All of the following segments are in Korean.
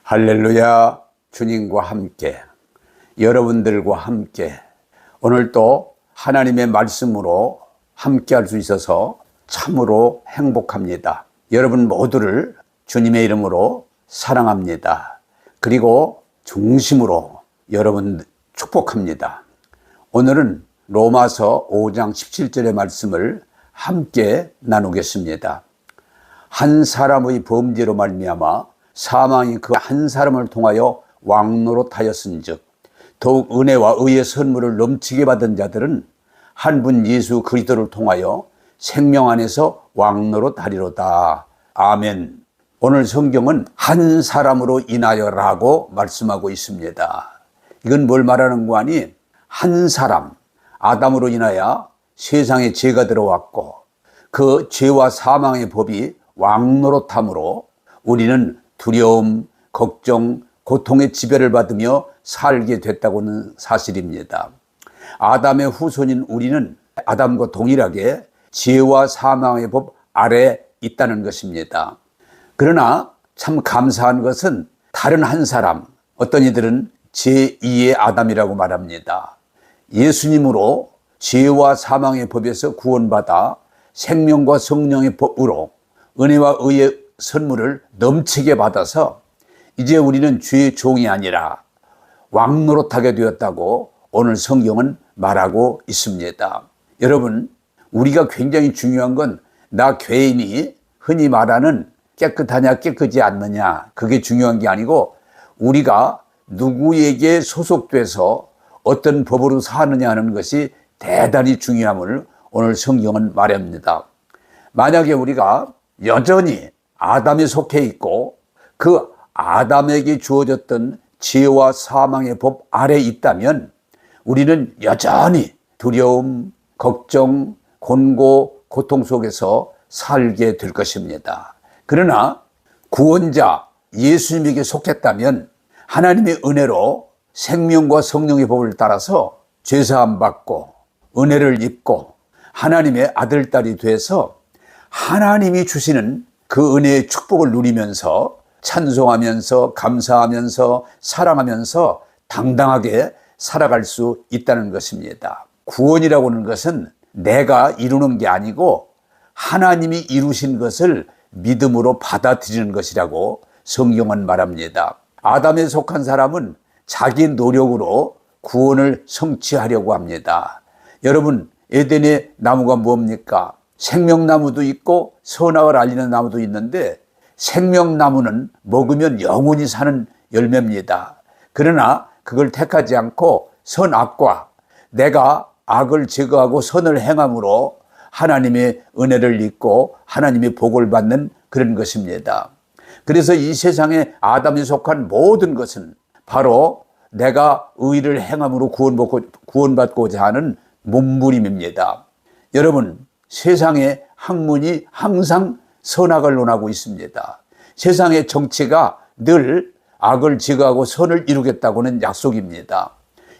할렐루야. 주님과 함께, 여러분들과 함께 오늘 또 하나님의 말씀으로 함께 할 수 있어서 참으로 행복합니다. 여러분 모두를 주님의 이름으로 사랑합니다. 그리고 중심으로 여러분 축복합니다. 오늘은 로마서 5장 17절의 말씀을 함께 나누겠습니다. 한 사람의 범죄로 말미암아 사망이 그 한 사람을 통하여 왕노릇하였은즉 더욱 은혜와 의의 선물을 넘치게 받은 자들은 한 분 예수 그리스도를 통하여 생명 안에서 왕노릇하리로다. 아멘. 오늘 성경은 한 사람으로 인하여라고 말씀하고 있습니다. 이건 뭘 말하는 거 아니? 한 사람, 아담으로 인하여 세상에 죄가 들어왔고 그 죄와 사망의 법이 왕노릇함으로 우리는 두려움, 걱정, 고통의 지배를 받으며 살게 됐다고는 사실입니다. 아담의 후손인 우리는 아담과 동일하게 죄와 사망의 법 아래 있다는 것입니다. 그러나 참 감사한 것은 다른 한 사람, 어떤 이들은 제2의 아담이라고 말합니다. 예수님으로 죄와 사망의 법에서 구원받아 생명과 성령의 법으로 은혜와 의의 선물을 넘치게 받아서 이제 우리는 죄의 종이 아니라 왕노릇하게 되었다고 오늘 성경은 말하고 있습니다. 여러분, 우리가 굉장히 중요한 건 나 죄인이 흔히 말하는 깨끗하냐 깨끗하지 않느냐, 그게 중요한 게 아니고 우리가 누구에게 소속돼서 어떤 법으로 사느냐 하는 것이 대단히 중요함을 오늘 성경은 말합니다. 만약에 우리가 여전히 아담에 속해 있고 그 아담에게 주어졌던 죄와 사망의 법 아래 있다면 우리는 여전히 두려움, 걱정, 곤고, 고통 속에서 살게 될 것입니다. 그러나 구원자 예수님에게 속했다면 하나님의 은혜로 생명과 성령의 법을 따라서 죄사함 받고 은혜를 입고 하나님의 아들, 딸이 돼서 하나님이 주시는 그 은혜의 축복을 누리면서 찬송하면서 감사하면서 사랑하면서 당당하게 살아갈 수 있다는 것입니다. 구원이라고 하는 것은 내가 이루는 게 아니고 하나님이 이루신 것을 믿음으로 받아들이는 것이라고 성경은 말합니다. 아담에 속한 사람은 자기 노력으로 구원을 성취하려고 합니다. 여러분, 에덴의 나무가 뭡니까? 생명나무도 있고 선악을 알리는 나무도 있는데 생명나무는 먹으면 영원히 사는 열매입니다. 그러나 그걸 택하지 않고 선악과 내가 악을 제거하고 선을 행함으로 하나님의 은혜를 입고 하나님의 복을 받는 그런 것입니다. 그래서 이 세상에 아담이 속한 모든 것은 바로 내가 의를 행함으로 구원받고자 하는 몸부림입니다. 여러분, 세상의 학문이 항상 선악을 논하고 있습니다. 세상의 정치가 늘 악을 제거하고 선을 이루겠다고는 약속입니다.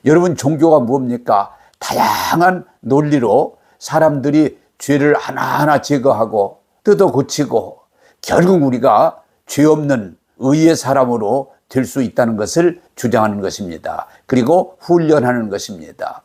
여러분, 종교가 뭡니까? 다양한 논리로 사람들이 죄를 하나하나 제거하고 뜯어 고치고 결국 우리가 죄 없는 의의 사람으로 될 수 있다는 것을 주장하는 것입니다. 그리고 훈련하는 것입니다.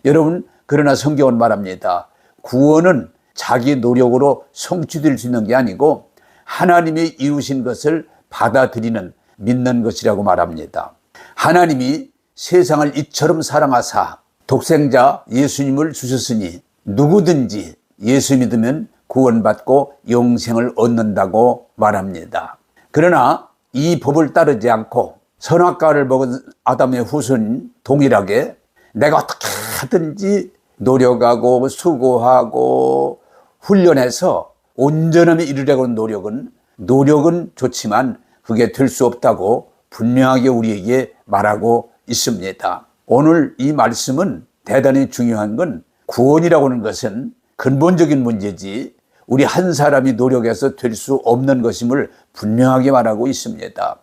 여러분, 그러나 성경은 말합니다. 구원은 자기 노력으로 성취될 수 있는 게 아니고 하나님이 이루신 것을 받아들이는, 믿는 것이라고 말합니다. 하나님이 세상을 이처럼 사랑하사 독생자 예수님을 주셨으니 누구든지 예수 믿으면 구원받고 영생을 얻는다고 말합니다. 그러나 이 법을 따르지 않고 선악과를 먹은 아담의 후손 동일하게 내가 어떻게 하든지 노력하고 수고하고 훈련해서 온전함에 이르려고 하는 노력은 좋지만 그게 될 수 없다고 분명하게 우리에게 말하고 있습니다. 오늘 이 말씀은 대단히 중요한 건 구원이라고 하는 것은 근본적인 문제지 우리 한 사람이 노력해서 될 수 없는 것임을 분명하게 말하고 있습니다.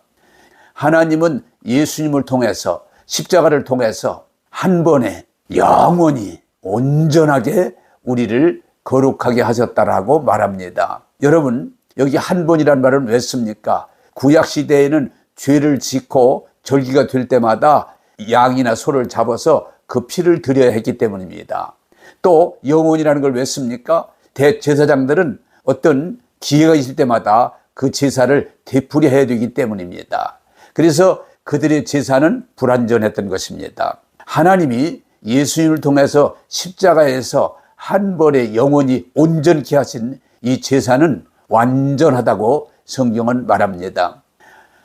하나님은 예수님을 통해서 십자가를 통해서 한 번에 영원히 온전하게 우리를 거룩하게 하셨다라고 말합니다. 여러분, 여기 한 번이라는 말은 왜 씁니까? 구약 시대에는 죄를 짓고 절기가 될 때마다 양이나 소를 잡아서 그 피를 드려야 했기 때문입니다. 또 영혼이라는 걸 왜 씁니까? 대제사장들은 어떤 기회가 있을 때마다 그 제사를 되풀이해야 되기 때문입니다. 그래서 그들의 제사는 불완전했던 것입니다. 하나님이 예수님을 통해서 십자가에서 한 번에 영원히 온전케 하신 이 제사는 완전하다고 성경은 말합니다.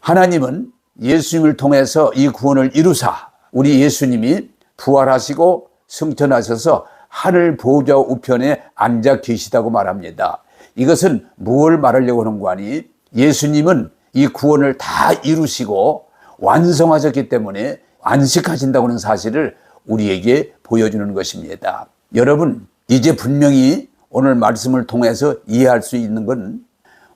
하나님은 예수님을 통해서 이 구원을 이루사 우리 예수님이 부활하시고 승천하셔서 하늘 보좌 우편에 앉아 계시다고 말합니다. 이것은 뭘 말하려고 하는 거 아니? 예수님은 이 구원을 다 이루시고 완성하셨기 때문에 안식하신다고 하는 사실을 우리에게 보여주는 것입니다. 여러분, 이제 분명히 오늘 말씀을 통해서 이해할 수 있는 건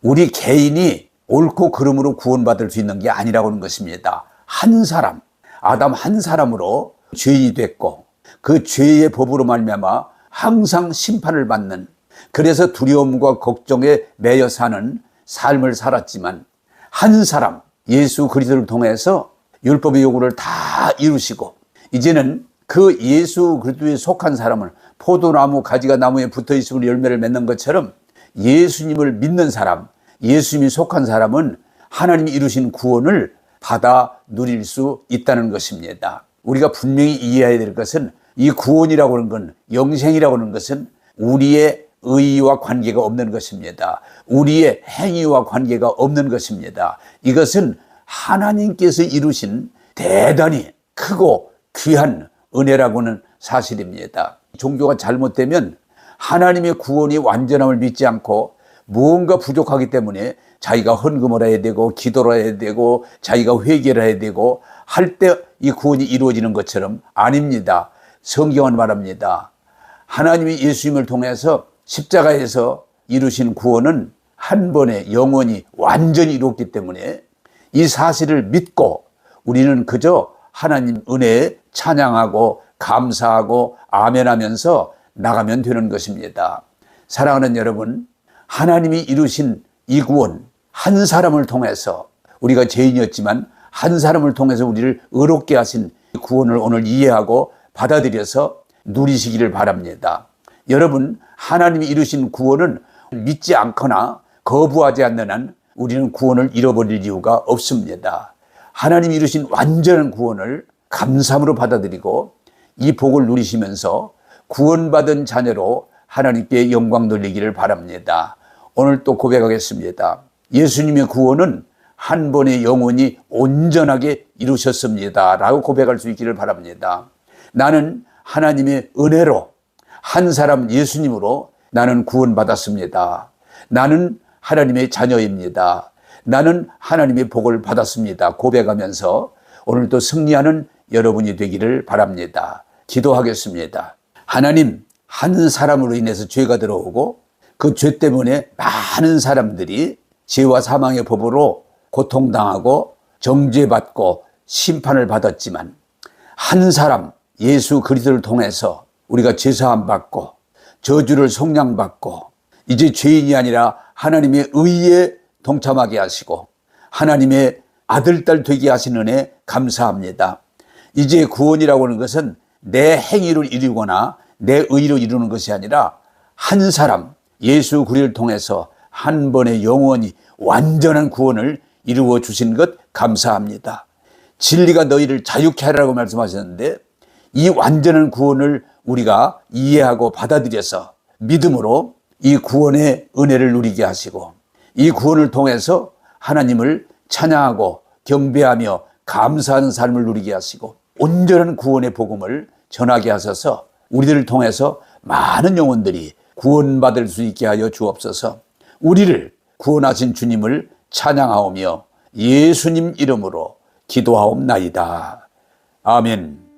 우리 개인이 옳고 그름으로 구원받을 수 있는 게 아니라고 하는 것입니다. 한 사람, 아담 한 사람으로 죄인이 됐고 그 죄의 법으로 말미암아 항상 심판을 받는, 그래서 두려움과 걱정에 매여 사는 삶을 살았지만 한 사람 예수 그리스도를 통해서 율법의 요구를 다 이루시고 이제는 그 예수 그리스도에 속한 사람을 포도나무 가지가 나무에 붙어 있으면 열매를 맺는 것처럼 예수님을 믿는 사람, 예수님이 속한 사람은 하나님이 이루신 구원을 받아 누릴 수 있다는 것입니다. 우리가 분명히 이해해야 될 것은 이 구원이라고 하는 건, 영생이라고 하는 것은 우리의 의의와 관계가 없는 것입니다. 우리의 행위와 관계가 없는 것입니다. 이것은 하나님께서 이루신 대단히 크고 귀한 은혜라고 하는 사실입니다. 종교가 잘못되면 하나님의 구원이 완전함을 믿지 않고 무언가 부족하기 때문에 자기가 헌금을 해야 되고 기도를 해야 되고 자기가 회개를 해야 되고 할 때 이 구원이 이루어지는 것처럼 아닙니다. 성경은 말합니다. 하나님이 예수님을 통해서 십자가에서 이루신 구원은 한 번에 영원히 완전히 이루었기 때문에 이 사실을 믿고 우리는 그저 하나님 은혜에 찬양하고 감사하고 아멘하면서 나가면 되는 것입니다. 사랑하는 여러분, 하나님이 이루신 이 구원, 한 사람을 통해서 우리가 죄인이었지만 한 사람을 통해서 우리를 의롭게 하신 구원을 오늘 이해하고 받아들여서 누리시기를 바랍니다. 여러분, 하나님이 이루신 구원은 믿지 않거나 거부하지 않는 한 우리는 구원을 잃어버릴 이유가 없습니다. 하나님이 이루신 완전한 구원을 감사함으로 받아들이고 이 복을 누리시면서 구원받은 자녀로 하나님께 영광 돌리기를 바랍니다. 오늘 또 고백하겠습니다. 예수님의 구원은 한 번에 영원히 온전하게 이루셨습니다 라고 고백할 수 있기를 바랍니다. 나는 하나님의 은혜로 한 사람 예수님으로 나는 구원받았습니다. 나는 하나님의 자녀입니다. 나는 하나님의 복을 받았습니다. 고백하면서 오늘도 승리하는 여러분이 되기를 바랍니다. 기도하겠습니다. 하나님, 한 사람으로 인해서 죄가 들어오고 그 죄 때문에 많은 사람들이 죄와 사망의 법으로 고통당하고 정죄받고 심판을 받았지만 한 사람 예수 그리스도를 통해서 우리가 죄사함 받고 저주를 속량받고 이제 죄인이 아니라 하나님의 의에 동참하게 하시고 하나님의 아들, 딸 되게 하신 은혜 감사합니다. 이제 구원이라고 하는 것은 내 행위로 이루거나 내 의로 이루는 것이 아니라 한 사람 예수 그리스도를 통해서 한 번에 영원히 완전한 구원을 이루어 주신 것 감사합니다. 진리가 너희를 자유케 하라고 말씀하셨는데 이 완전한 구원을 우리가 이해하고 받아들여서 믿음으로 이 구원의 은혜를 누리게 하시고 이 구원을 통해서 하나님을 찬양하고 경배하며 감사하는 삶을 누리게 하시고 온전한 구원의 복음을 전하게 하셔서 우리들을 통해서 많은 영혼들이 구원받을 수 있게 하여 주옵소서. 우리를 구원하신 주님을 찬양하오며 예수님 이름으로 기도하옵나이다. 아멘.